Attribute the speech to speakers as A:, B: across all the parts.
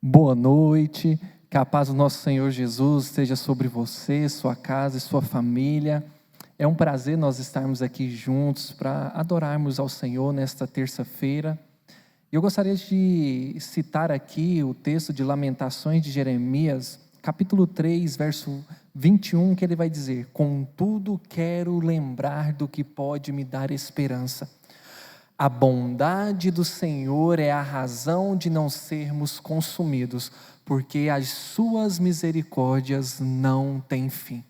A: Boa noite, que a paz do nosso Senhor Jesus esteja sobre você, sua casa e sua família. É um prazer nós estarmos aqui juntos para adorarmos ao Senhor nesta terça-feira. Eu gostaria de citar aqui o texto de Lamentações de Jeremias, capítulo 3, verso 21, que ele vai dizer: "Contudo quero lembrar do que pode me dar esperança. A bondade do Senhor é a razão de não sermos consumidos, porque as suas misericórdias não têm fim."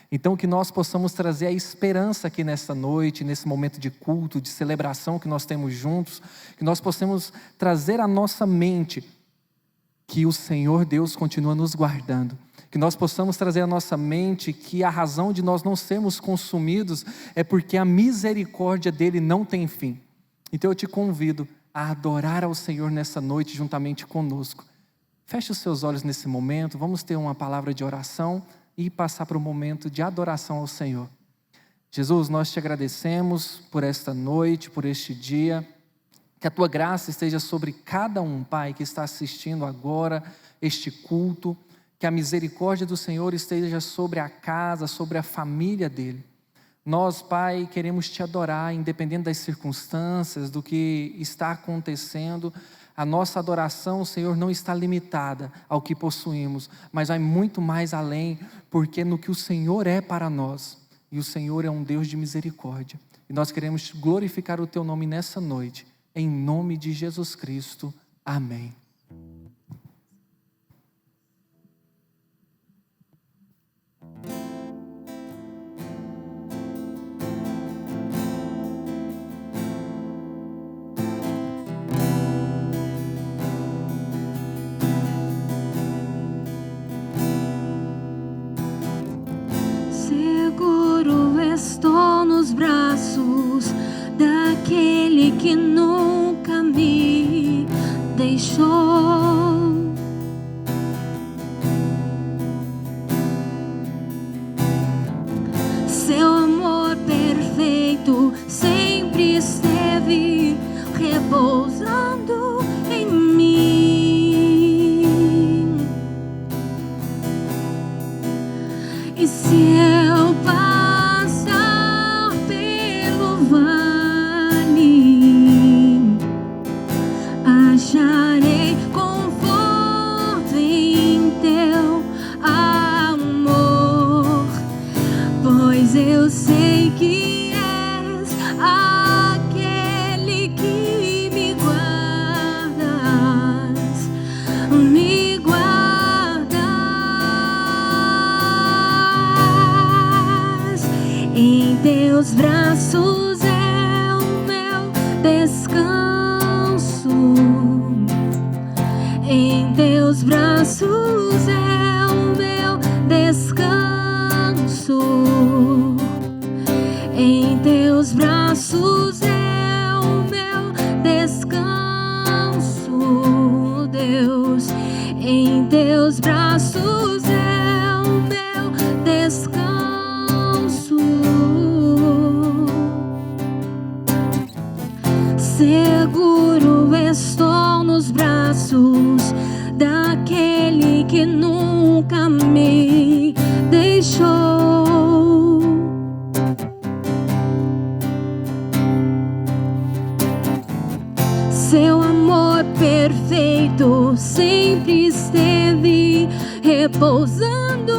A: Então que nós possamos trazer a esperança aqui nesta noite, nesse momento de culto, de celebração que nós temos juntos, que nós possamos trazer à nossa mente que o Senhor Deus continua nos guardando, que nós possamos trazer à nossa mente que a razão de nós não sermos consumidos é porque a misericórdia dele não tem fim. Então eu te convido a adorar ao Senhor nessa noite juntamente conosco. Feche os seus olhos nesse momento, vamos ter uma palavra de oração e passar para um momento de adoração ao Senhor. Jesus, nós te agradecemos por esta noite, por este dia, que a tua graça esteja sobre cada um, Pai, que está assistindo agora este culto, que a misericórdia do Senhor esteja sobre a casa, sobre a família dele. Nós, Pai, queremos te adorar, independente das circunstâncias, do que está acontecendo. A nossa adoração, Senhor, não está limitada ao que possuímos, mas vai muito mais além, porque no que o Senhor é para nós, e o Senhor é um Deus de misericórdia. E nós queremos glorificar o teu nome nessa noite, em nome de Jesus Cristo. Amém.
B: Estou nos braços daquele que nunca me deixou. Seu amor perfeito sempre esteve repousando em mim. E se eu acharei conforto em teu amor, pois eu sei que és aquele que me guardas, me guardas. Em teus braços é o meu descanso. Em teus braços é o meu descanso. Em teus braços é o meu descanso, Deus. Em teus braços é o meu descanso. Seguro estou nos braços daquele que nunca me deixou. Seu amor perfeito sempre esteve repousando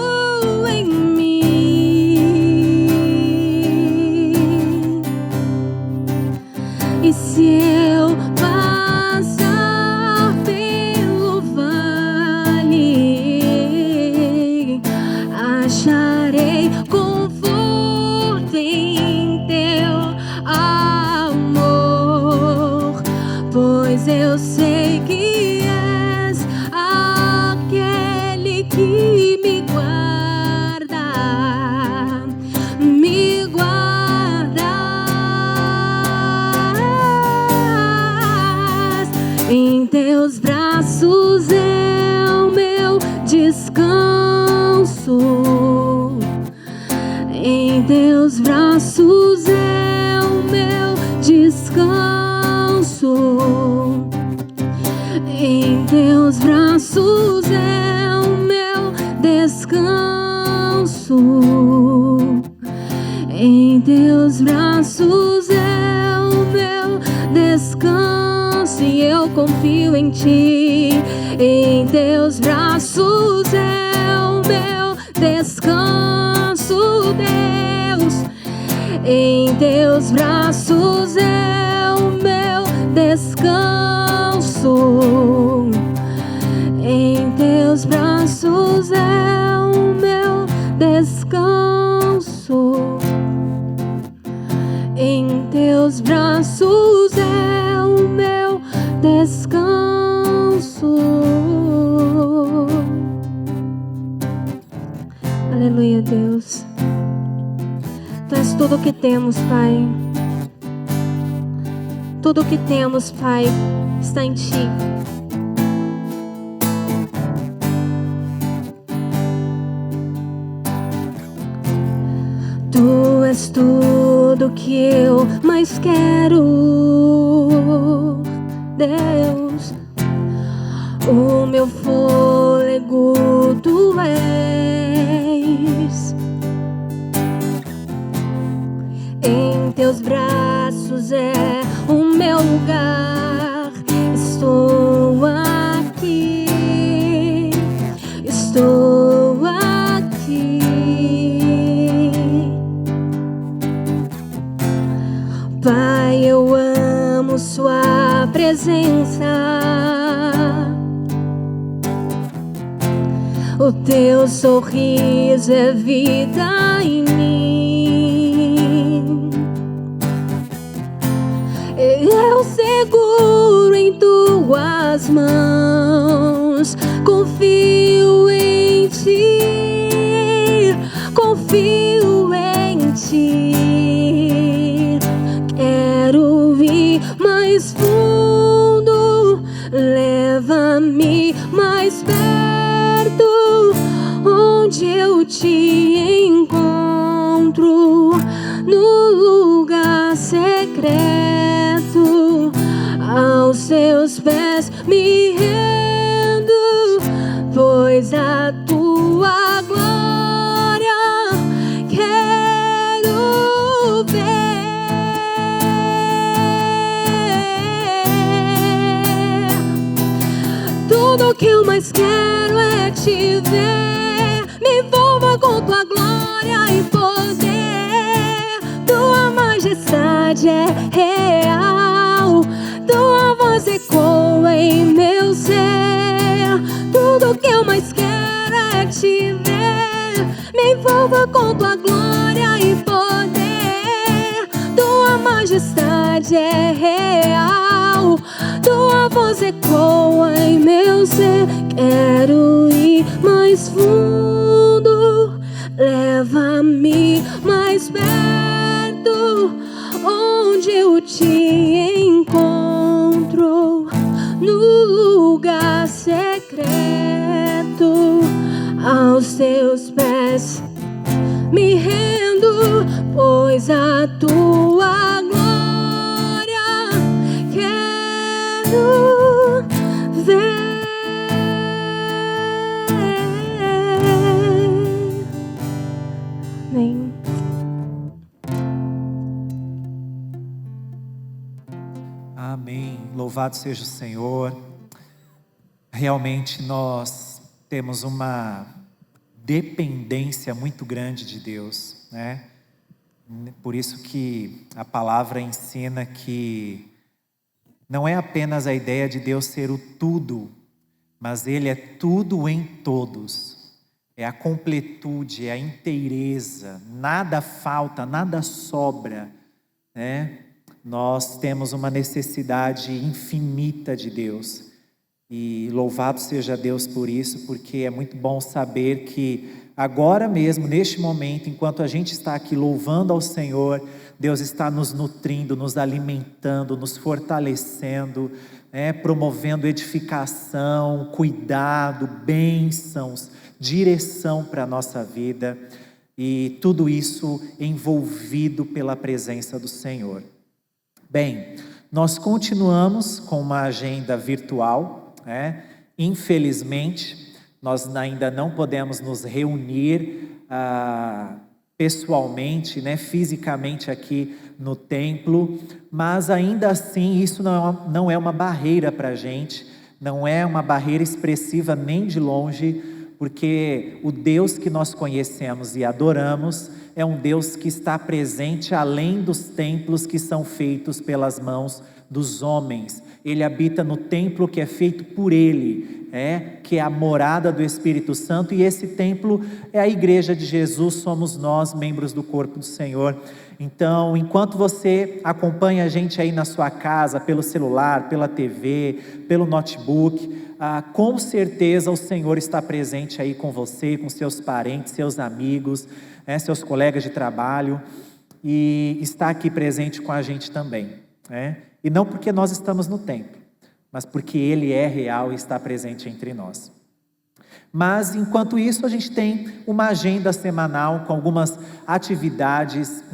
B: em mim. E se eu passar pelo vale, acharei conforto em teu amor, pois eu sei que és aquele que me braços é o meu descanso. Em teus braços é o meu descanso e eu confio em ti. Em teus braços é o meu descanso, Deus. Em teus braços é o meu descanso. Em teus braços é o meu descanso. Em teus braços é o meu descanso. Aleluia, Deus. Tu és tudo o que temos, Pai. Tudo o que temos, Pai, está em ti. Tu és tudo que eu mais quero, Deus. O meu fôlego tu és. Em teus braços é o meu lugar. Estou aqui. Estou aqui. Pai, eu amo sua presença. O teu sorriso é vida em mim. Eu seguro em tuas mãos. Confio em ti. Confio em ti. Quero ir mais fundo. Leva-me mais perto, onde eu te encontro, no lugar secreto. Aos teus pés me rendo, pois a tua glória quero ver. Tudo que eu mais quero é te ver. Me envolva com tua glória e poder. Tua majestade é real. Tua voz ecoa em meu ser. Tudo que eu mais quero é te ver. Me envolva com tua glória e poder. Tua majestade é real. Tua voz ecoa em meu ser. Quero ir mais fundo. Leva-me mais perto, onde eu te encontro, no lugar secreto. Aos teus pés me rendo, pois a tua glória quero ver. Amém.
C: Amém. Louvado seja o Senhor. Realmente nós temos uma dependência muito grande de Deus, né? Por isso que a palavra ensina que não é apenas a ideia de Deus ser o tudo, mas Ele é tudo em todos. É a completude, é a inteireza, nada falta, nada sobra, né? Nós temos uma necessidade infinita de Deus. E louvado seja Deus por isso, porque é muito bom saber que agora mesmo, neste momento, enquanto a gente está aqui louvando ao Senhor, Deus está nos nutrindo, nos alimentando, nos fortalecendo, promovendo edificação, cuidado, bênçãos, direção para a nossa vida. E tudo isso envolvido pela presença do Senhor. Bem, nós continuamos com uma agenda virtual, Infelizmente, nós ainda não podemos nos reunir pessoalmente, né, fisicamente aqui no templo, mas ainda assim isso não é uma barreira para a gente, não é uma barreira expressiva nem de longe, porque o Deus que nós conhecemos e adoramos é um Deus que está presente além dos templos que são feitos pelas mãos dos homens. Ele habita no templo que é feito por Ele, que é a morada do Espírito Santo, e esse templo é a igreja de Jesus, somos nós, membros do corpo do Senhor. Então, enquanto você acompanha a gente aí na sua casa, pelo celular, pela TV, pelo notebook, com certeza o Senhor está presente aí com você, com seus parentes, seus amigos, seus colegas de trabalho, e está aqui presente com a gente também, E não porque nós estamos no templo, mas porque Ele é real e está presente entre nós. Mas, enquanto isso, a gente tem uma agenda semanal com algumas atividades,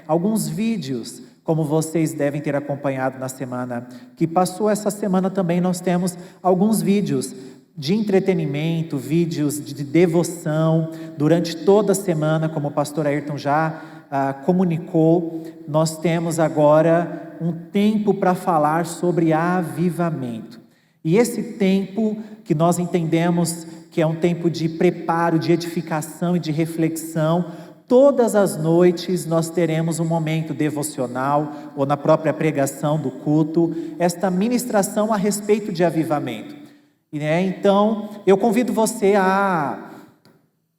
C: alguns vídeos, como vocês devem ter acompanhado na semana que passou. Essa semana também nós temos alguns vídeos de entretenimento, vídeos de devoção, durante toda a semana, como o pastor Ayrton já comunicou. Nós temos agora um tempo para falar sobre avivamento, e esse tempo que nós entendemos que é um tempo de preparo, de edificação e de reflexão. Todas as noites nós teremos um momento devocional, ou na própria pregação do culto, esta ministração a respeito de avivamento. Então, eu convido você a,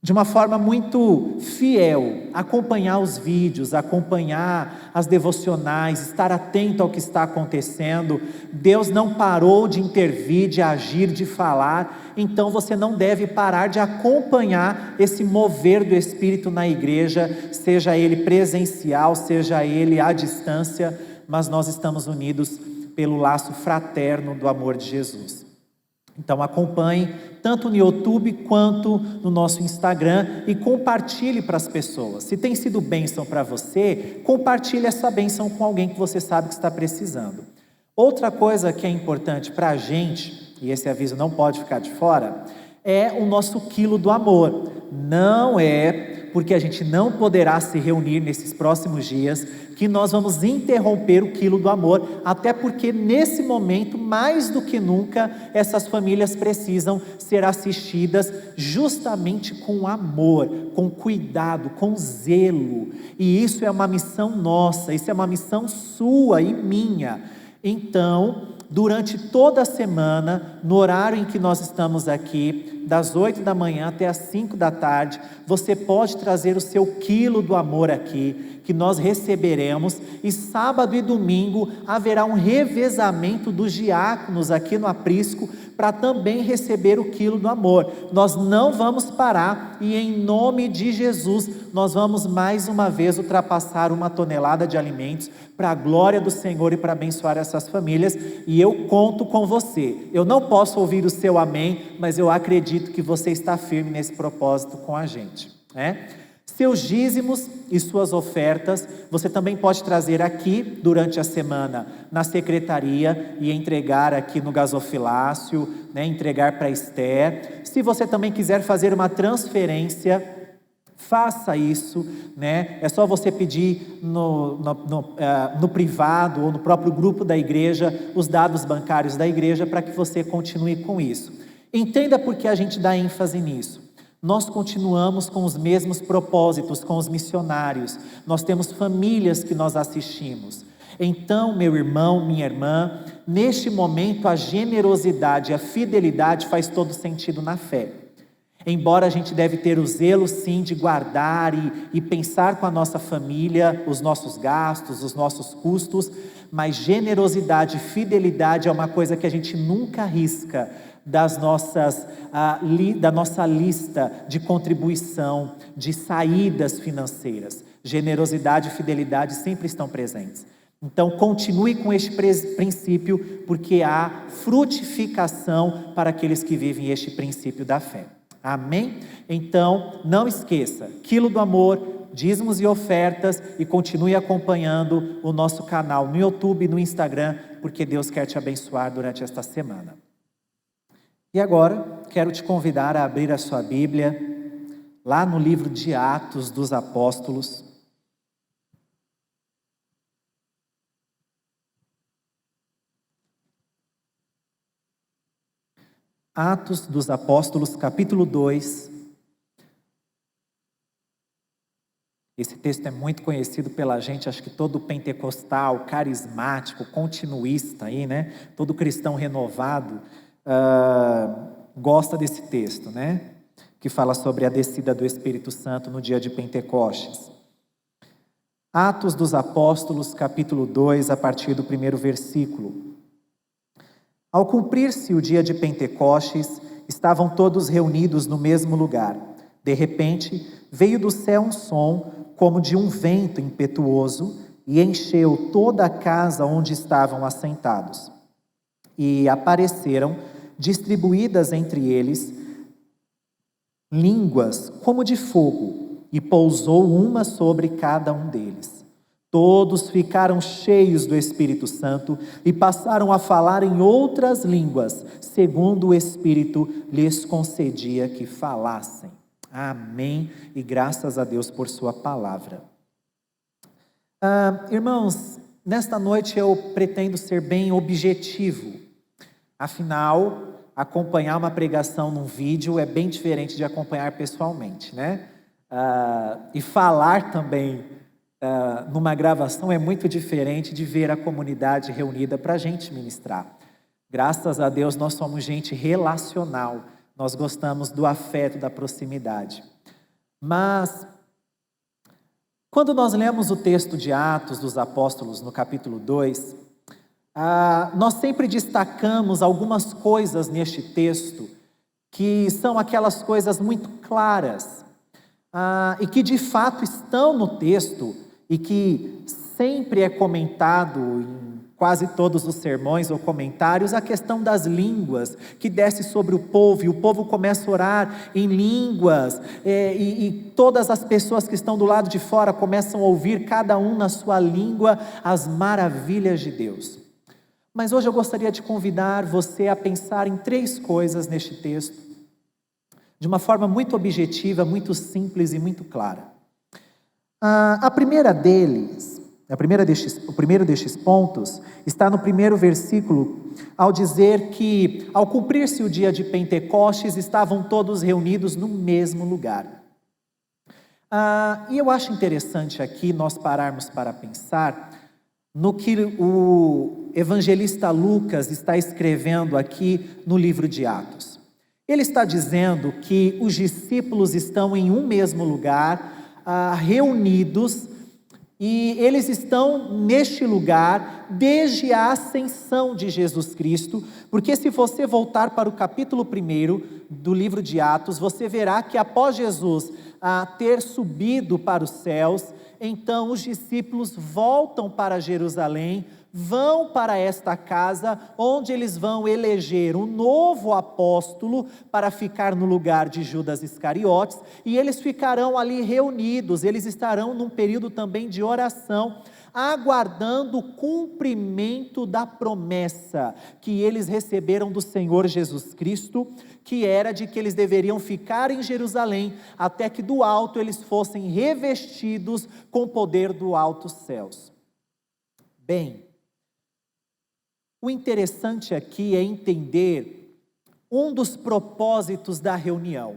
C: de uma forma muito fiel, acompanhar os vídeos, acompanhar as devocionais, estar atento ao que está acontecendo. Deus não parou de intervir, de agir, de falar, então você não deve parar de acompanhar esse mover do Espírito na igreja, seja ele presencial, seja ele à distância, mas nós estamos unidos pelo laço fraterno do amor de Jesus. Então acompanhe tanto no YouTube quanto no nosso Instagram e compartilhe para as pessoas. Se tem sido bênção para você, compartilhe essa bênção com alguém que você sabe que está precisando. Outra coisa que é importante para a gente, e esse aviso não pode ficar de fora, é o nosso quilo do amor. Não é porque a gente não poderá se reunir nesses próximos dias que nós vamos interromper o quilo do amor, até porque nesse momento, mais do que nunca, essas famílias precisam ser assistidas justamente com amor, com cuidado, com zelo, e isso é uma missão nossa, isso é uma missão sua e minha. Então, durante toda a semana, no horário em que nós estamos aqui, das 8 da manhã até as 5 da tarde, você pode trazer o seu quilo do amor aqui, que nós receberemos, e sábado e domingo haverá um revezamento dos diáconos aqui no aprisco, para também receber o quilo do amor. Nós não vamos parar, e em nome de Jesus, nós vamos mais uma vez ultrapassar 1 tonelada de alimentos, para a glória do Senhor e para abençoar essas famílias, e eu conto com você. Eu não posso ouvir o seu amém, mas eu acredito que você está firme nesse propósito com a gente, Seus dízimos e suas ofertas, você também pode trazer aqui durante a semana na secretaria e entregar aqui no gasofilácio, entregar para Esther. Se você também quiser fazer uma transferência, faça isso, É só você pedir no privado ou no próprio grupo da igreja, os dados bancários da igreja, para que você continue com isso. Entenda por que a gente dá ênfase nisso. Nós continuamos com os mesmos propósitos, com os missionários. Nós temos famílias que nós assistimos. Então, meu irmão, minha irmã, neste momento a generosidade, a fidelidade faz todo sentido na fé. Embora a gente deve ter o zelo sim de guardar e pensar com a nossa família, os nossos gastos, os nossos custos, mas generosidade e fidelidade é uma coisa que a gente nunca arrisca da nossa lista de contribuição, de saídas financeiras. Generosidade e fidelidade sempre estão presentes. Então continue com este princípio, porque há frutificação para aqueles que vivem este princípio da fé. Amém? Então não esqueça, quilo do amor, dízimos e ofertas, e continue acompanhando o nosso canal no YouTube e no Instagram, porque Deus quer te abençoar durante esta semana. E agora, quero te convidar a abrir a sua Bíblia, lá no livro de Atos dos Apóstolos. Atos dos Apóstolos, capítulo 2. Esse texto é muito conhecido pela gente, acho que todo pentecostal, carismático, continuista aí, né? Todo cristão renovado gosta desse texto, né? Que fala sobre a descida do Espírito Santo no dia de Pentecostes. Atos dos Apóstolos, capítulo 2, a partir do 1º versículo. Ao cumprir-se o dia de Pentecostes, estavam todos reunidos no mesmo lugar. De repente, veio do céu um som, como de um vento impetuoso, e encheu toda a casa onde estavam assentados. E apareceram, distribuídas entre eles, línguas como de fogo, e pousou uma sobre cada um deles. Todos ficaram cheios do Espírito Santo e passaram a falar em outras línguas, segundo o Espírito lhes concedia que falassem. Amém, e graças a Deus por sua palavra. Irmãos, nesta noite eu pretendo ser bem objetivo. Afinal, acompanhar uma pregação num vídeo é bem diferente de acompanhar pessoalmente, né? E falar também numa gravação é muito diferente de ver a comunidade reunida para a gente ministrar. Graças a Deus nós somos gente relacional. Nós gostamos do afeto, da proximidade. Mas, quando nós lemos o texto de Atos dos Apóstolos, no capítulo 2, nós sempre destacamos algumas coisas neste texto, que são aquelas coisas muito claras, e que de fato estão no texto, e que sempre é comentado em quase todos os sermões ou comentários, a questão das línguas que desce sobre o povo, e o povo começa a orar em línguas, e todas as pessoas que estão do lado de fora começam a ouvir, cada um na sua língua, as maravilhas de Deus. Mas hoje eu gostaria de convidar você a pensar em 3 coisas neste texto, de uma forma muito objetiva, muito simples e muito clara. O primeiro destes pontos está no 1º versículo, ao dizer que, ao cumprir-se o dia de Pentecostes, estavam todos reunidos no mesmo lugar. E eu acho interessante aqui nós pararmos para pensar no que o evangelista Lucas está escrevendo aqui no livro de Atos. Ele está dizendo que os discípulos estão em um mesmo lugar, reunidos, e eles estão neste lugar desde a ascensão de Jesus Cristo, porque se você voltar para o capítulo 1 do livro de Atos, você verá que após Jesus ter subido para os céus, então os discípulos voltam para Jerusalém, vão para esta casa, onde eles vão eleger um novo apóstolo para ficar no lugar de Judas Iscariotes, e eles ficarão ali reunidos, eles estarão num período também de oração, aguardando o cumprimento da promessa que eles receberam do Senhor Jesus Cristo, que era de que eles deveriam ficar em Jerusalém, até que do alto eles fossem revestidos com o poder do altos céus. Bem, o interessante aqui é entender um dos propósitos da reunião.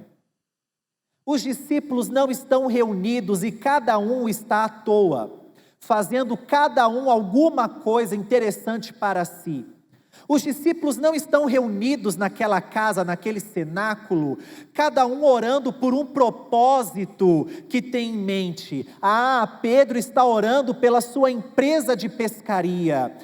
C: Os discípulos não estão reunidos e cada um está à toa, fazendo cada um alguma coisa interessante para si. Os discípulos não estão reunidos naquela casa, naquele cenáculo, cada um orando por um propósito que tem em mente. Pedro está orando pela sua empresa de pescaria.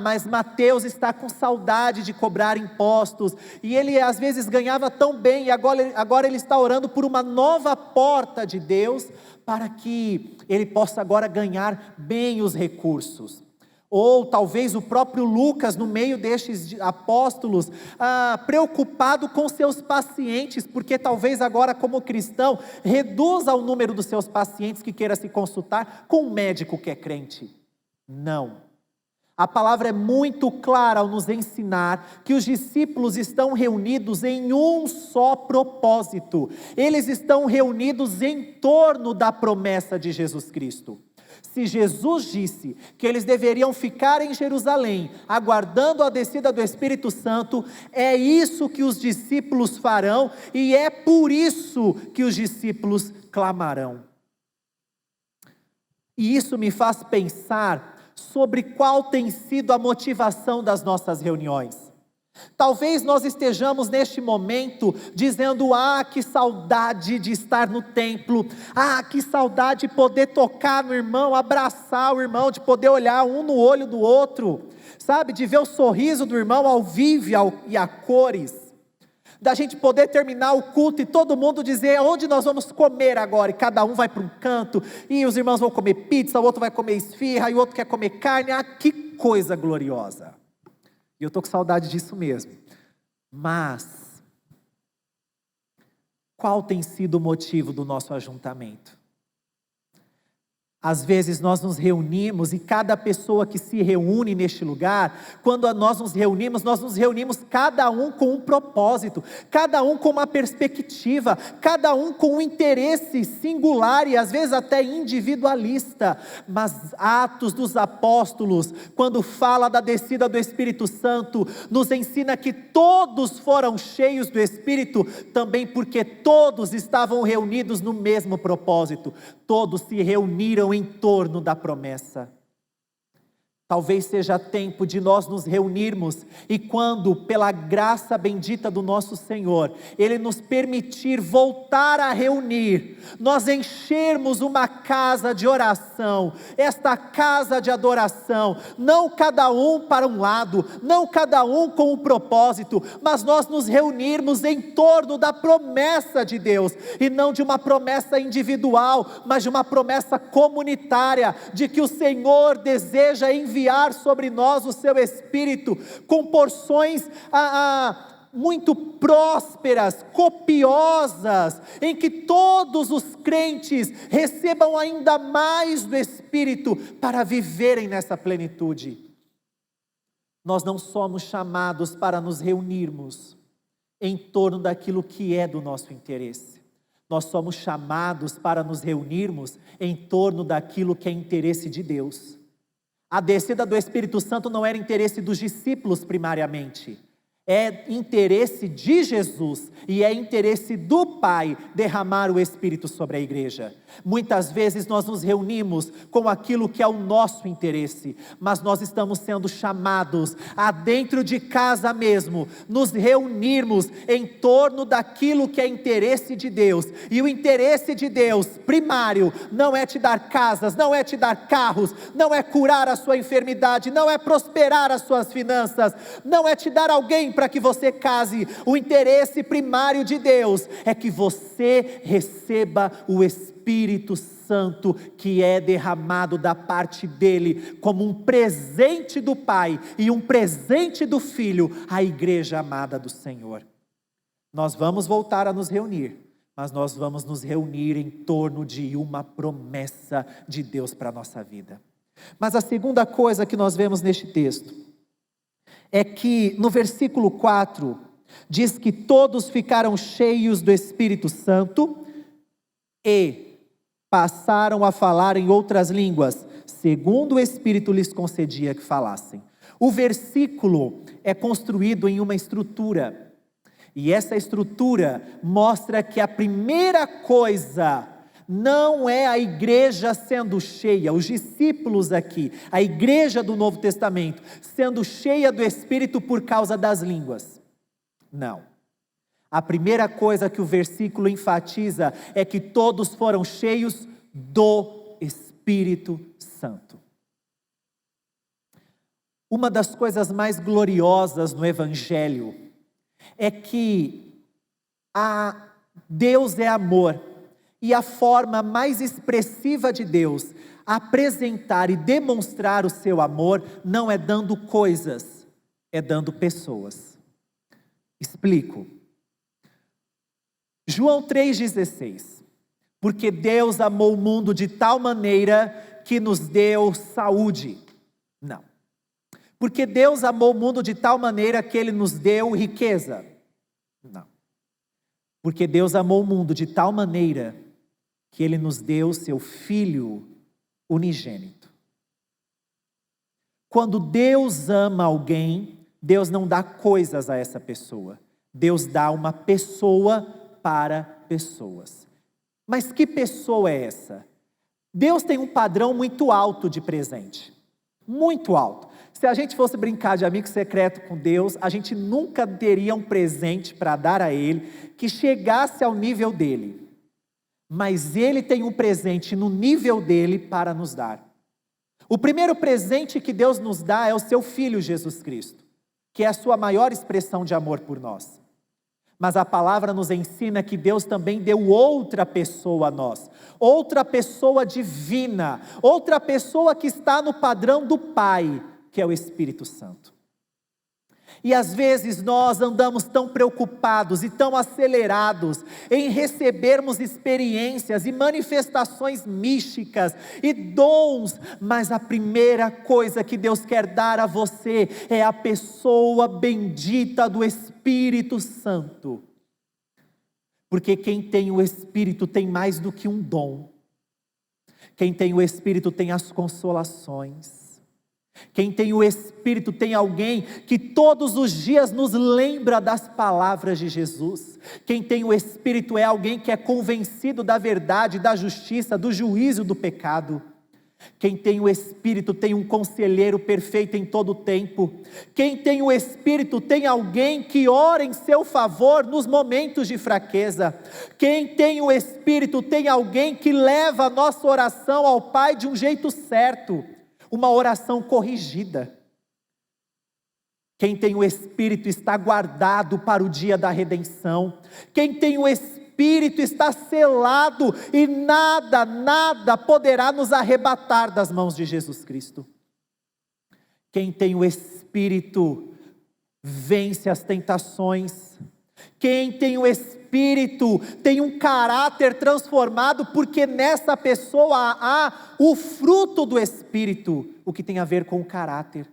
C: Mas Mateus está com saudade de cobrar impostos, e ele às vezes ganhava tão bem, e agora ele está orando por uma nova porta de Deus, para que ele possa agora ganhar bem os recursos. Ou talvez o próprio Lucas, no meio destes apóstolos, preocupado com seus pacientes, porque talvez agora, como cristão, reduza o número dos seus pacientes que queira se consultar com um médico que é crente. Não. A palavra é muito clara ao nos ensinar que os discípulos estão reunidos em um só propósito. Eles estão reunidos em torno da promessa de Jesus Cristo. Se Jesus disse que eles deveriam ficar em Jerusalém, aguardando a descida do Espírito Santo, é isso que os discípulos farão e é por isso que os discípulos clamarão. E isso me faz pensar sobre qual tem sido a motivação das nossas reuniões. Talvez nós estejamos neste momento dizendo: que saudade de estar no templo, que saudade de poder tocar no irmão, abraçar o irmão, de poder olhar um no olho do outro, sabe, de ver o sorriso do irmão ao vivo e a cores, da gente poder terminar o culto e todo mundo dizer onde nós vamos comer agora, e cada um vai para um canto, e os irmãos vão comer pizza, o outro vai comer esfirra, e o outro quer comer carne. Que coisa gloriosa, e eu estou com saudade disso mesmo. Mas qual tem sido o motivo do nosso ajuntamento? Às vezes nós nos reunimos e cada pessoa que se reúne neste lugar, quando nós nos reunimos cada um com um propósito, cada um com uma perspectiva, cada um com um interesse singular e às vezes até individualista. Mas Atos dos Apóstolos, quando fala da descida do Espírito Santo, nos ensina que todos foram cheios do Espírito, também porque todos estavam reunidos no mesmo propósito, todos se reuniram em torno da promessa. Talvez seja tempo de nós nos reunirmos e quando, pela graça bendita do nosso Senhor, Ele nos permitir voltar a reunir, nós enchermos uma casa de oração, esta casa de adoração, não cada um para um lado, não cada um com um propósito, mas nós nos reunirmos em torno da promessa de Deus, e não de uma promessa individual, mas de uma promessa comunitária, de que o Senhor deseja enviar sobre nós o seu Espírito, com porções muito prósperas, copiosas, em que todos os crentes recebam ainda mais do Espírito, para viverem nessa plenitude. Nós não somos chamados para nos reunirmos em torno daquilo que é do nosso interesse. Nós somos chamados para nos reunirmos em torno daquilo que é interesse de Deus. A descida do Espírito Santo não era interesse dos discípulos primariamente, é interesse de Jesus e é interesse do Pai derramar o Espírito sobre a igreja. Muitas vezes nós nos reunimos com aquilo que é o nosso interesse, mas nós estamos sendo chamados a, dentro de casa mesmo, nos reunirmos em torno daquilo que é interesse de Deus. E o interesse de Deus primário não é te dar casas, não é te dar carros, não é curar a sua enfermidade, não é prosperar as suas finanças, não é te dar alguém para que você case. O interesse primário de Deus é que você receba o Espírito Santo, que é derramado da parte dele como um presente do Pai e um presente do Filho à igreja amada do Senhor. Nós vamos voltar a nos reunir, mas nós vamos nos reunir em torno de uma promessa de Deus para a nossa vida. Mas a segunda coisa que nós vemos neste texto é que no versículo 4, diz que todos ficaram cheios do Espírito Santo e passaram a falar em outras línguas, segundo o Espírito lhes concedia que falassem. O versículo é construído em uma estrutura, e essa estrutura mostra que a primeira coisa não é a igreja sendo cheia, os discípulos aqui, a igreja do Novo Testamento, sendo cheia do Espírito por causa das línguas. Não. A primeira coisa que o versículo enfatiza é que todos foram cheios do Espírito Santo. Uma das coisas mais gloriosas no Evangelho é que Deus é amor. E a forma mais expressiva de Deus apresentar e demonstrar o seu amor não é dando coisas, é dando pessoas. Explico. João 3,16. Porque Deus amou o mundo de tal maneira que nos deu saúde. Não. Porque Deus amou o mundo de tal maneira que Ele nos deu riqueza. Não. Porque Deus amou o mundo de tal maneira que Ele nos deu seu Filho unigênito. Quando Deus ama alguém, Deus não dá coisas a essa pessoa. Deus dá uma pessoa para pessoas. Mas que pessoa é essa? Deus tem um padrão muito alto de presente. Muito alto. Se a gente fosse brincar de amigo secreto com Deus, a gente nunca teria um presente para dar a Ele que chegasse ao nível dele. Mas Ele tem um presente no nível dele para nos dar. O primeiro presente que Deus nos dá é o seu Filho Jesus Cristo, que é a sua maior expressão de amor por nós. Mas a palavra nos ensina que Deus também deu outra pessoa a nós, outra pessoa divina, outra pessoa que está no padrão do Pai, que é o Espírito Santo. E às vezes nós andamos tão preocupados e tão acelerados em recebermos experiências e manifestações místicas e dons, mas a primeira coisa que Deus quer dar a você é a pessoa bendita do Espírito Santo. Porque quem tem o Espírito tem mais do que um dom. Quem tem o Espírito tem as consolações. Quem tem o Espírito tem alguém que todos os dias nos lembra das palavras de Jesus. Quem tem o Espírito é alguém que é convencido da verdade, da justiça, do juízo do pecado. Quem tem o Espírito tem um conselheiro perfeito em todo o tempo. Quem tem o Espírito tem alguém que ora em seu favor nos momentos de fraqueza. Quem tem o Espírito tem alguém que leva a nossa oração ao Pai de um jeito certo. Uma oração corrigida. Quem tem o Espírito está guardado para o dia da redenção. Quem tem o Espírito está selado e nada poderá nos arrebatar das mãos de Jesus Cristo. Quem tem o Espírito vence as tentações. Quem tem o Espírito tem um caráter transformado, porque nessa pessoa há o fruto do Espírito, o que tem a ver com o caráter.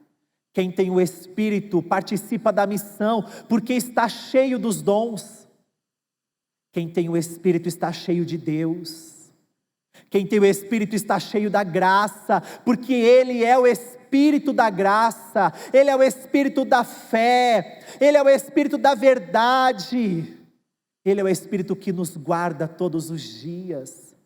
C: Quem tem o Espírito participa da missão, porque está cheio dos dons. Quem tem o Espírito está cheio de Deus. Quem tem o Espírito está cheio da graça, porque Ele é o Espírito da graça, Ele é o Espírito da fé, Ele é o Espírito da verdade, Ele é o Espírito que nos guarda todos os dias.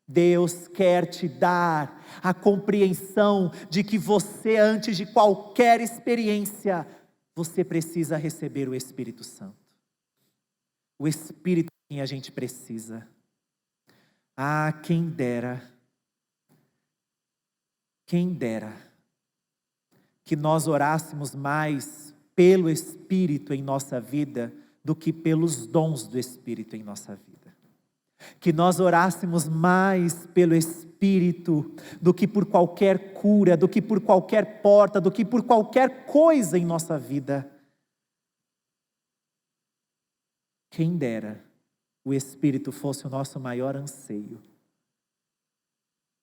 C: Deus quer te dar a compreensão de que você, antes de qualquer experiência, você precisa receber o Espírito Santo. O Espírito que a gente precisa. Ah, quem dera que nós orássemos mais pelo Espírito em nossa vida do que pelos dons do Espírito em nossa vida. Que nós orássemos mais pelo Espírito do que por qualquer cura, do que por qualquer porta, do que por qualquer coisa em nossa vida. Quem dera o Espírito fosse o nosso maior anseio.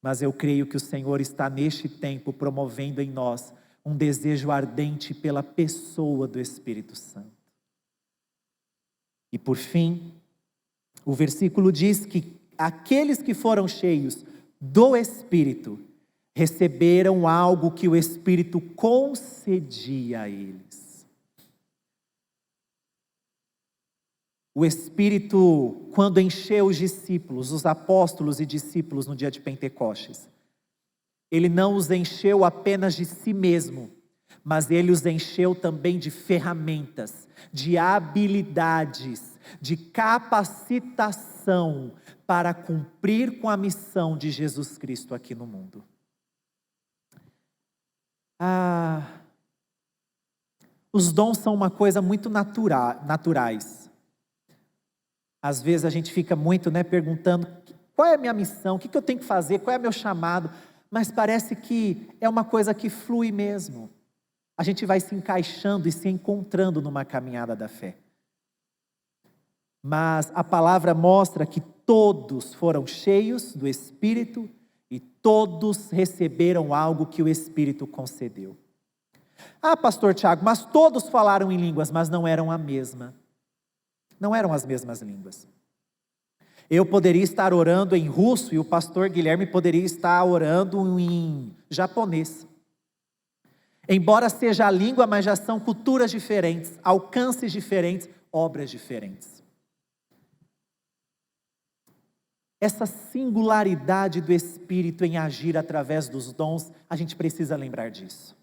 C: Mas eu creio que o Senhor está neste tempo promovendo em nós um desejo ardente pela pessoa do Espírito Santo. E por fim, o versículo diz que aqueles que foram cheios do Espírito receberam algo que o Espírito concedia a eles. O Espírito, quando encheu os discípulos, os apóstolos e discípulos no dia de Pentecostes, Ele não os encheu apenas de si mesmo, mas Ele os encheu também de ferramentas, de habilidades, de capacitação para cumprir com a missão de Jesus Cristo aqui no mundo. Os dons são uma coisa muito naturais. Às vezes a gente fica muito perguntando, qual é a minha missão, o que eu tenho que fazer, qual é o meu chamado, mas parece que é uma coisa que flui mesmo. A gente vai se encaixando e se encontrando numa caminhada da fé. Mas a palavra mostra que todos foram cheios do Espírito e todos receberam algo que o Espírito concedeu. Ah, pastor Tiago, mas todos falaram em línguas, mas não eram a mesma. Não eram as mesmas línguas. Eu poderia estar orando em russo e o pastor Guilherme poderia estar orando em japonês. Embora seja a língua, mas já são culturas diferentes, alcances diferentes, obras diferentes. Essa singularidade do Espírito em agir através dos dons, a gente precisa lembrar disso.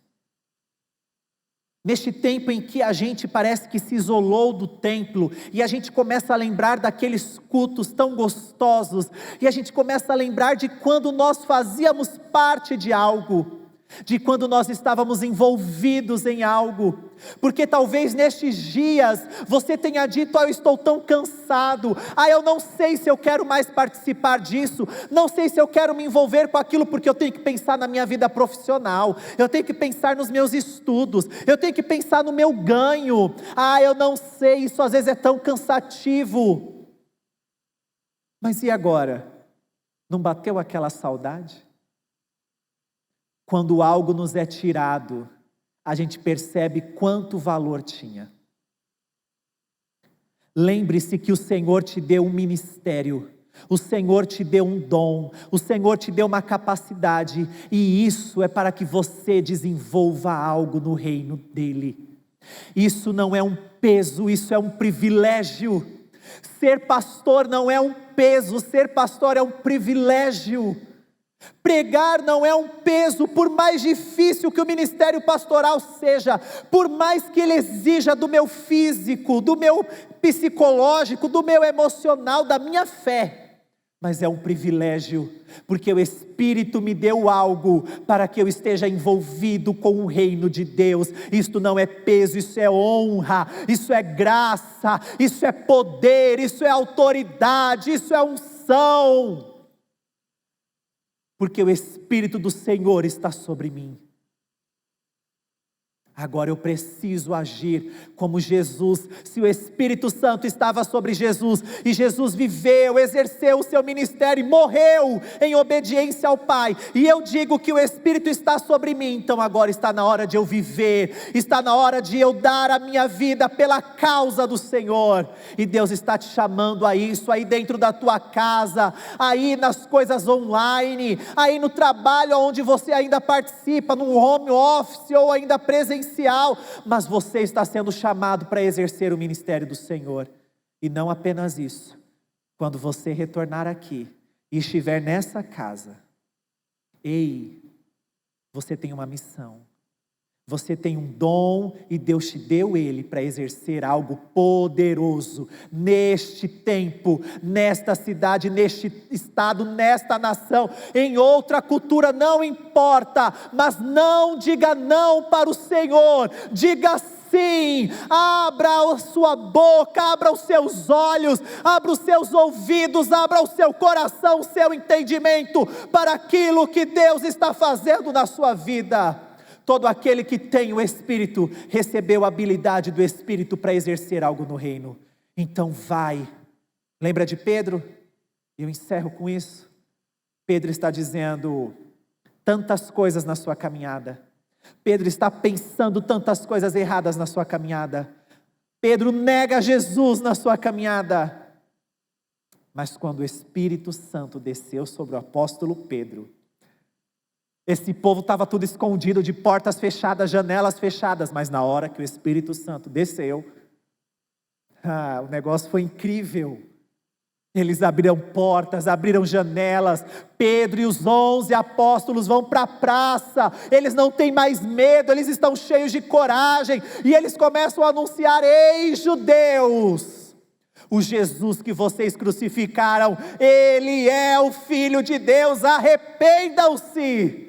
C: Neste tempo em que a gente parece que se isolou do templo, e a gente começa a lembrar daqueles cultos tão gostosos, e a gente começa a lembrar de quando nós fazíamos parte de algo, de quando nós estávamos envolvidos em algo, porque talvez nestes dias você tenha dito: eu estou tão cansado, eu não sei se eu quero mais participar disso, não sei se eu quero me envolver com aquilo, porque eu tenho que pensar na minha vida profissional, eu tenho que pensar nos meus estudos, eu tenho que pensar no meu ganho, eu não sei, isso às vezes é tão cansativo. Mas e agora? Não bateu aquela saudade? Quando algo nos é tirado, a gente percebe quanto valor tinha. Lembre-se que o Senhor te deu um ministério, o Senhor te deu um dom, o Senhor te deu uma capacidade, e isso é para que você desenvolva algo no reino dEle. Isso não é um peso, isso é um privilégio. Ser pastor não é um peso, ser pastor é um privilégio. Pregar não é um peso, por mais difícil que o ministério pastoral seja, por mais que ele exija do meu físico, do meu psicológico, do meu emocional, da minha fé, mas é um privilégio, porque o Espírito me deu algo para que eu esteja envolvido com o reino de Deus. Isto não é peso, isso é honra, isso é graça, isso é poder, isso é autoridade, isso é unção. Porque o Espírito do Senhor está sobre mim. Agora eu preciso agir como Jesus. Se o Espírito Santo estava sobre Jesus, e Jesus viveu, exerceu o seu ministério e morreu em obediência ao Pai, e eu digo que o Espírito está sobre mim, então agora está na hora de eu viver, está na hora de eu dar a minha vida pela causa do Senhor. E Deus está te chamando a isso, aí dentro da tua casa, aí nas coisas online, aí no trabalho onde você ainda participa, no home office ou ainda presencial, mas você está sendo chamado para exercer o ministério do Senhor. E não apenas isso, quando você retornar aqui e estiver nessa casa, você tem uma missão, você tem um dom, e Deus te deu ele para exercer algo poderoso, neste tempo, nesta cidade, neste estado, nesta nação, em outra cultura, não importa, mas não diga não para o Senhor, diga sim, abra a sua boca, abra os seus olhos, abra os seus ouvidos, abra o seu coração, o seu entendimento, para aquilo que Deus está fazendo na sua vida. Todo aquele que tem o Espírito, recebeu a habilidade do Espírito para exercer algo no reino. Então vai. Lembra de Pedro? Eu encerro com isso. Pedro está dizendo tantas coisas na sua caminhada. Pedro está pensando tantas coisas erradas na sua caminhada. Pedro nega Jesus na sua caminhada. Mas quando o Espírito Santo desceu sobre o apóstolo Pedro, esse povo estava tudo escondido, de portas fechadas, janelas fechadas, mas na hora que o Espírito Santo desceu, o negócio foi incrível. Eles abriram portas, abriram janelas. Pedro e os 11 apóstolos vão para a praça, eles não têm mais medo, eles estão cheios de coragem, e eles começam a anunciar: ei, judeus, o Jesus que vocês crucificaram, ele é o Filho de Deus, arrependam-se.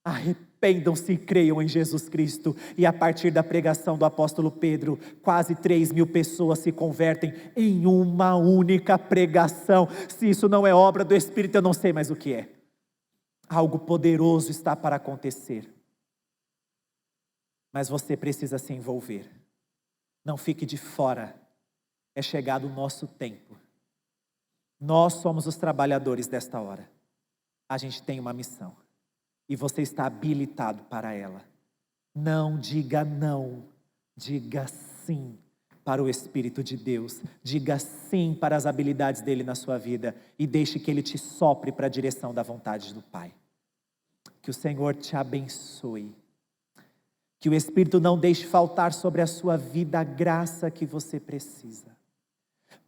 C: Arrependam-se e creiam em Jesus Cristo. E a partir da pregação do apóstolo Pedro, quase 3.000 pessoas se convertem em uma única pregação. Se isso não é obra do Espírito, eu não sei mais o que é. Algo poderoso está para acontecer, mas você precisa se envolver. Não fique de fora. É chegado o nosso tempo. Nós somos os trabalhadores desta hora. A gente tem uma missão, e você está habilitado para ela. Não diga não, diga sim para o Espírito de Deus. Diga sim para as habilidades dele na sua vida e deixe que ele te sopre para a direção da vontade do Pai. Que o Senhor te abençoe. Que o Espírito não deixe faltar sobre a sua vida a graça que você precisa.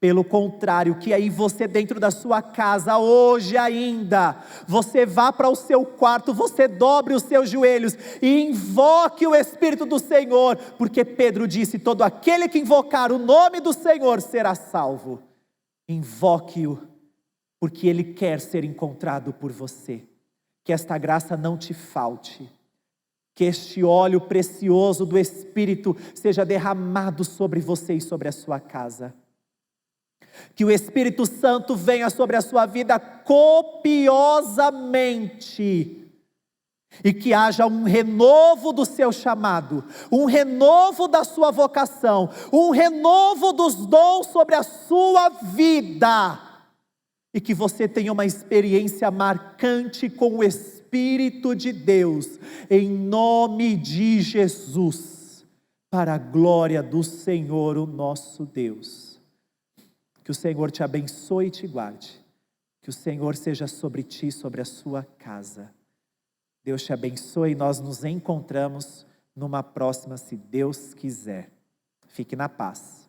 C: Pelo contrário, que aí você dentro da sua casa, hoje ainda, você vá para o seu quarto, você dobre os seus joelhos e invoque o Espírito do Senhor, porque Pedro disse, todo aquele que invocar o nome do Senhor será salvo. Invoque-o, porque Ele quer ser encontrado por você. Que esta graça não te falte. Que este óleo precioso do Espírito seja derramado sobre você e sobre a sua casa. Que o Espírito Santo venha sobre a sua vida copiosamente. E que haja um renovo do seu chamado, um renovo da sua vocação, um renovo dos dons sobre a sua vida. E que você tenha uma experiência marcante com o Espírito de Deus, em nome de Jesus, para a glória do Senhor, o nosso Deus. Que o Senhor te abençoe e te guarde. Que o Senhor seja sobre ti, sobre a sua casa. Deus te abençoe e nós nos encontramos numa próxima, se Deus quiser. Fique na paz.